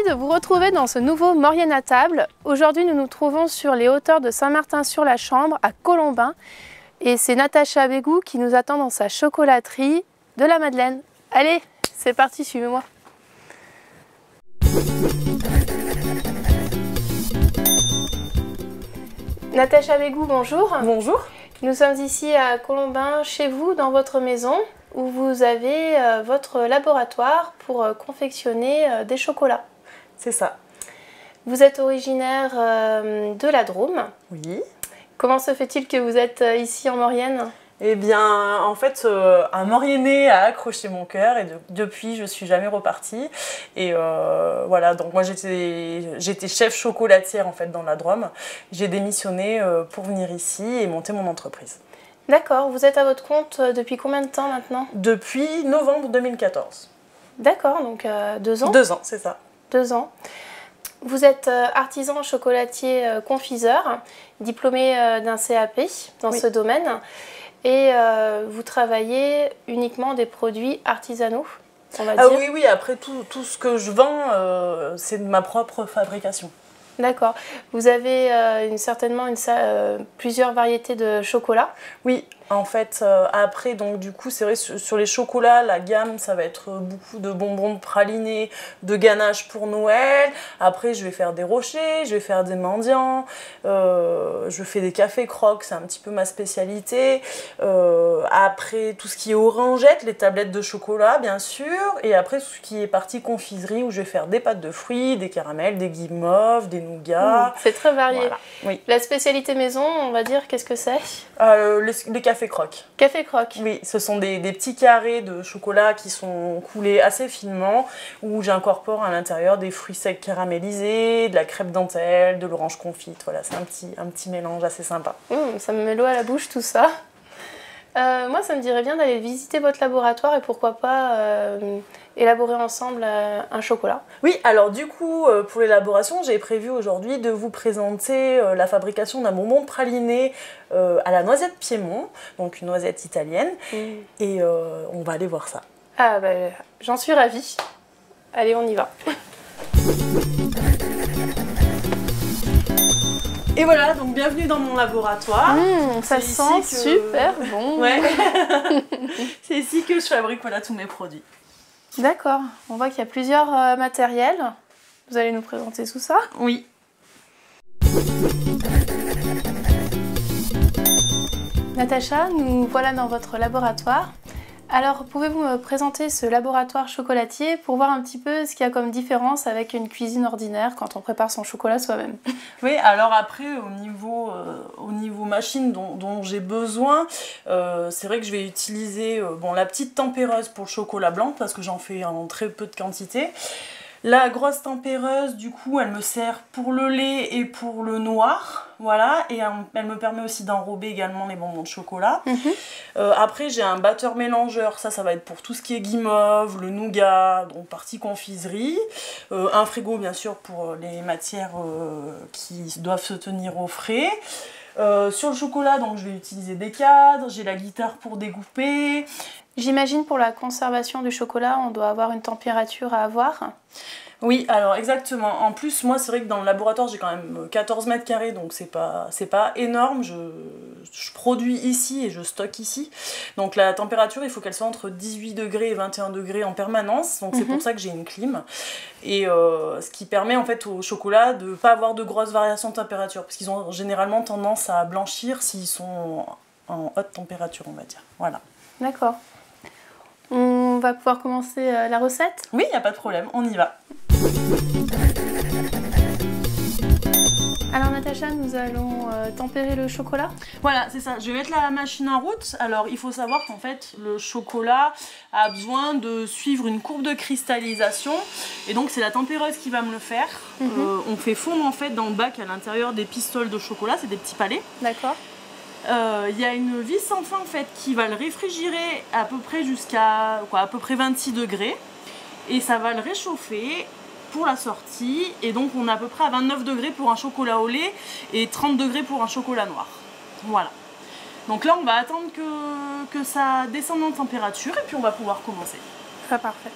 de vous retrouver dans ce nouveau Maurienne à table. Aujourd'hui, nous nous trouvons sur les hauteurs de Saint-Martin-sur-la-Chambre, à Colombin. Et c'est Natacha Bégou qui nous attend dans sa chocolaterie de la Madeleine. Allez, c'est parti, suivez-moi. Natacha Bégou, bonjour. Bonjour. Nous sommes ici à Colombin, chez vous, dans votre maison, où vous avez votre laboratoire pour confectionner des chocolats. C'est ça. Vous êtes originaire de la Drôme. Oui. Comment se fait-il que vous êtes ici en Maurienne? Eh bien, en fait, un Mauriennais a accroché mon cœur et depuis, je ne suis jamais repartie. Et voilà, donc moi j'étais chef chocolatière en fait dans la Drôme. J'ai démissionné pour venir ici et monter mon entreprise. D'accord, vous êtes à votre compte depuis combien de temps maintenant? Depuis novembre 2014. D'accord, donc 2 ans? 2 ans, c'est ça. 2 ans. Vous êtes artisan chocolatier confiseur, diplômé d'un CAP dans ce domaine. Et vous travaillez uniquement des produits artisanaux, on va dire. Oui, oui, après tout ce que je vends, c'est de ma propre fabrication. D'accord. Vous avez certainement plusieurs variétés de chocolat. Oui, en fait, après, donc du coup, c'est vrai, sur les chocolats, la gamme, ça va être beaucoup de bonbons pralinés, de ganache pour Noël. Après, je vais faire des rochers, je vais faire des mendiants, je fais des cafés croques, c'est un petit peu ma spécialité. Après, tout ce qui est orangette, les tablettes de chocolat, bien sûr. Et après, tout ce qui est partie confiserie, où je vais faire des pâtes de fruits, des caramels, des guimauves, des nougats. C'est très varié. Voilà. Oui. La spécialité maison, on va dire, qu'est-ce que c'est? Les cafés croques. Café croque. Oui, ce sont des petits carrés de chocolat qui sont coulés assez finement, où j'incorpore à l'intérieur des fruits secs caramélisés, de la crêpe dentelle, de l'orange confite. Voilà, c'est un petit mélange assez sympa. Ça me met l'eau à la bouche tout ça. Moi, ça me dirait bien d'aller visiter votre laboratoire et pourquoi pas élaborer ensemble un chocolat. Oui, alors du coup, pour l'élaboration, j'ai prévu aujourd'hui de vous présenter la fabrication d'un bonbon praliné à la noisette Piémont, donc une noisette italienne, et on va aller voir ça. Ah bah, j'en suis ravie. Allez, on y va. Et voilà, donc bienvenue dans mon laboratoire. Ça sent super bon. Ouais. C'est ici que je fabrique voilà, tous mes produits. D'accord, on voit qu'il y a plusieurs matériels. Vous allez nous présenter tout ça? Oui. Natacha, nous voilà dans votre laboratoire. Alors, pouvez-vous me présenter ce laboratoire chocolatier pour voir un petit peu ce qu'il y a comme différence avec une cuisine ordinaire quand on prépare son chocolat soi-même? Oui, alors après, au niveau machine dont j'ai besoin, c'est vrai que je vais utiliser la petite tempéreuse pour le chocolat blanc parce que j'en fais en très peu de quantité. La grosse tempéreuse, du coup, elle me sert pour le lait et pour le noir, voilà, et elle me permet aussi d'enrober également les bonbons de chocolat. Après, j'ai un batteur mélangeur, ça va être pour tout ce qui est guimauve, le nougat, donc partie confiserie. Un frigo, bien sûr, pour les matières qui doivent se tenir au frais. Sur le chocolat, donc, je vais utiliser des cadres, j'ai la guitare pour découper. J'imagine pour la conservation du chocolat, on doit avoir une température à avoir. Oui, alors exactement. En plus, moi, c'est vrai que dans le laboratoire, j'ai quand même 14 mètres carrés, donc c'est pas énorme. Je produis ici et je stocke ici. Donc la température, il faut qu'elle soit entre 18 degrés et 21 degrés en permanence. Donc c'est pour ça que j'ai une clim. Et ce qui permet en fait au chocolat de ne pas avoir de grosses variations de température, parce qu'ils ont généralement tendance à blanchir s'ils sont en haute température, on va dire. Voilà. D'accord. On va pouvoir commencer la recette? Oui, il n'y a pas de problème, on y va. Alors Natacha, nous allons tempérer le chocolat. Voilà, c'est ça. Je vais mettre la machine en route. Alors, il faut savoir qu'en fait, le chocolat a besoin de suivre une courbe de cristallisation. Et donc, c'est la tempéreuse qui va me le faire. On fait fondre en fait dans le bac à l'intérieur des pistoles de chocolat, c'est des petits palets. D'accord. Il y a une vis sans fin en fait qui va le réfrigérer à peu près jusqu'à à peu près 26 degrés. Et ça va le réchauffer pour la sortie, et donc on est à peu près à 29 degrés pour un chocolat au lait et 30 degrés pour un chocolat noir. Voilà. Donc là on va attendre que ça descende en température et puis on va pouvoir commencer. Très parfait.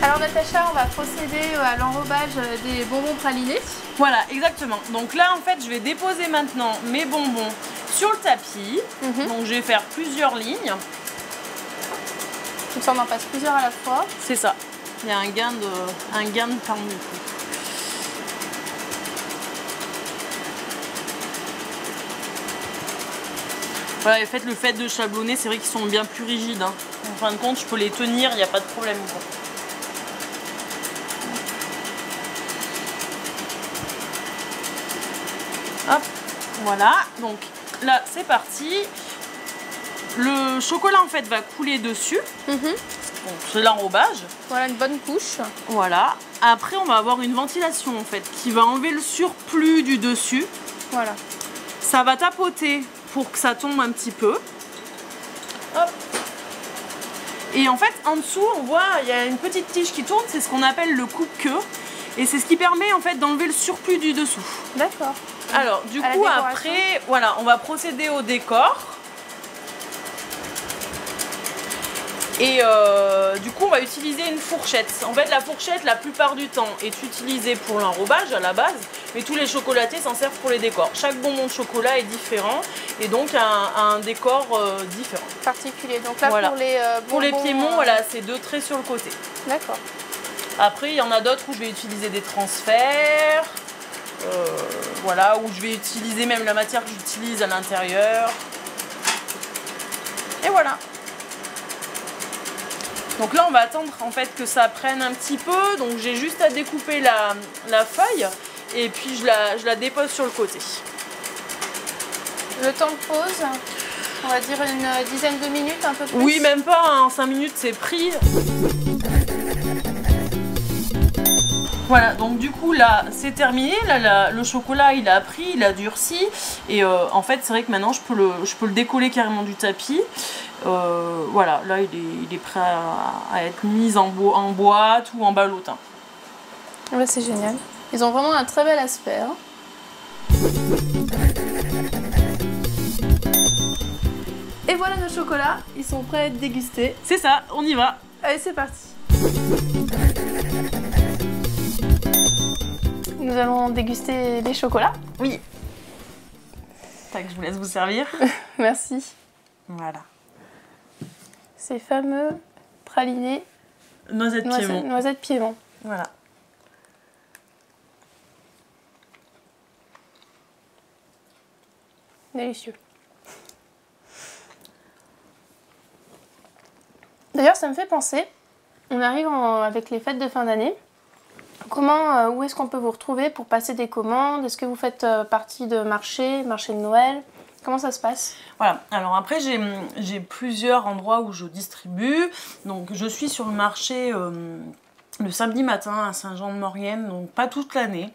Alors Natacha, on va procéder à l'enrobage des bonbons pralinés. Voilà, exactement. Donc là, en fait, je vais déposer maintenant mes bonbons sur le tapis. Donc je vais faire plusieurs lignes. Comme ça, on en passe plusieurs à la fois. C'est ça. Il y a un gain de temps du coup. Voilà, et le fait de chablonner, c'est vrai qu'ils sont bien plus rigides. Hein. En fin de compte, je peux les tenir, il n'y a pas de problème, quoi. Hop, voilà. Donc là, c'est parti. Le chocolat, en fait, va couler dessus. Bon, c'est l'enrobage. Voilà, une bonne couche. Voilà. Après, on va avoir une ventilation, en fait, qui va enlever le surplus du dessus. Voilà. Ça va tapoter pour que ça tombe un petit peu. Hop. Et en fait, en dessous, on voit, il y a une petite tige qui tourne, c'est ce qu'on appelle le coupe-queue. Et c'est ce qui permet en fait d'enlever le surplus du dessous. D'accord. Alors, du coup, après, voilà, on va procéder au décor. Et du coup, on va utiliser une fourchette. En fait, la fourchette, la plupart du temps, est utilisée pour l'enrobage à la base, mais tous les chocolatiers s'en servent pour les décors. Chaque bonbon de chocolat est différent et donc a un décor différent. Particulier. Donc là, voilà. Pour les piémonts, voilà, c'est 2 traits sur le côté. D'accord. Après, il y en a d'autres où je vais utiliser des transferts. Voilà, où je vais utiliser même la matière que j'utilise à l'intérieur. Et voilà. Donc là, on va attendre en fait que ça prenne un petit peu. Donc j'ai juste à découper la feuille et puis je la dépose sur le côté. Le temps de pause, on va dire une dizaine de minutes, un peu plus. Oui, même pas, hein, 5 minutes c'est pris. Voilà, donc du coup là c'est terminé, là, le chocolat il a pris, il a durci et en fait c'est vrai que maintenant je peux le décoller carrément du tapis. Voilà, là il est prêt à être mis en boîte ou en ballotin. Ouais, c'est génial. Ils ont vraiment un très bel aspect. Hein. Et voilà nos chocolats, ils sont prêts à être dégustés. C'est ça, on y va. Allez, c'est parti. Nous allons déguster les chocolats. Oui. Tac, je vous laisse vous servir. Merci. Voilà. Ces fameux pralinés Noisette Piémont. Noisette Piémont. Voilà. Délicieux. D'ailleurs, ça me fait penser, on arrive avec les fêtes de fin d'année. Où est-ce qu'on peut vous retrouver pour passer des commandes? Est-ce que vous faites partie de marché de Noël? Comment ça se passe? Voilà, alors après j'ai plusieurs endroits où je distribue. Donc je suis sur le marché le samedi matin à Saint-Jean-de-Maurienne, donc pas toute l'année,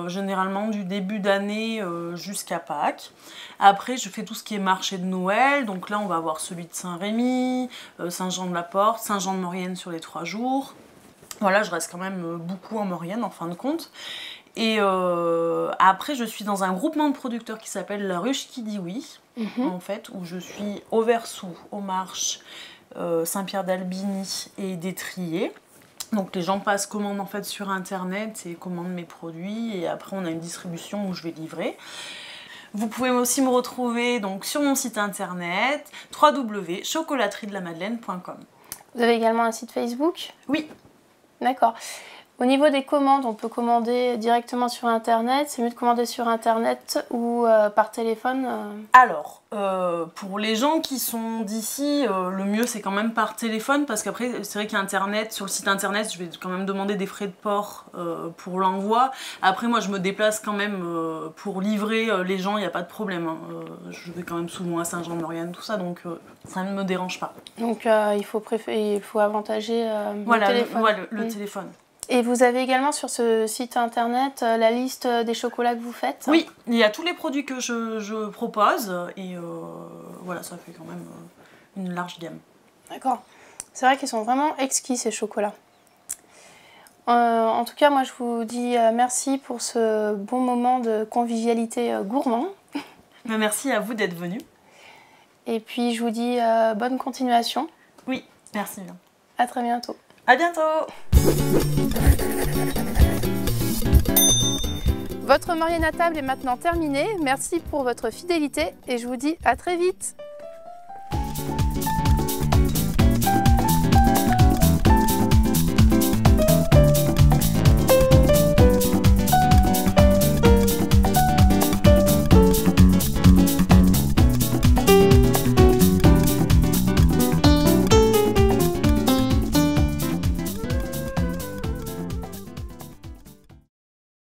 généralement du début d'année jusqu'à Pâques. Après je fais tout ce qui est marché de Noël, donc là on va avoir celui de Saint-Rémy, Saint-Jean-de-la-Porte, Saint-Jean-de-Maurienne sur les 3 jours. Voilà, je reste quand même beaucoup en Maurienne en fin de compte. Et après, je suis dans un groupement de producteurs qui s'appelle La Ruche qui dit oui, en fait, où je suis au Versou, au Marche, Saint-Pierre-d'Albigny et d'Étrier. Donc les gens passent commande en fait sur internet et commandent mes produits et après on a une distribution où je vais livrer. Vous pouvez aussi me retrouver donc sur mon site internet www.chocolateriedeLaMadeleine.com. Vous avez également un site Facebook? Oui. D'accord. Au niveau des commandes, on peut commander directement sur internet. C'est mieux de commander sur internet ou par téléphone? Alors, pour les gens qui sont d'ici, le mieux c'est quand même par téléphone parce qu'après c'est vrai qu'internet, sur le site internet, je vais quand même demander des frais de port pour l'envoi. Après moi je me déplace quand même pour livrer les gens, il n'y a pas de problème. Hein. Je vais quand même souvent à Saint-Jean-de-Maurienne, tout ça, donc ça ne me dérange pas. Donc il faut avantager voilà, le téléphone. Le téléphone. Et vous avez également sur ce site internet la liste des chocolats que vous faites? Oui, il y a tous les produits que je propose et voilà, ça fait quand même une large gamme. D'accord. C'est vrai qu'ils sont vraiment exquis ces chocolats. En tout cas, moi je vous dis merci pour ce bon moment de convivialité gourmand. Merci à vous d'être venus. Et puis je vous dis bonne continuation. Oui, merci bien. À très bientôt. À bientôt. Votre Morienne à table est maintenant terminée. Merci pour votre fidélité et je vous dis à très vite.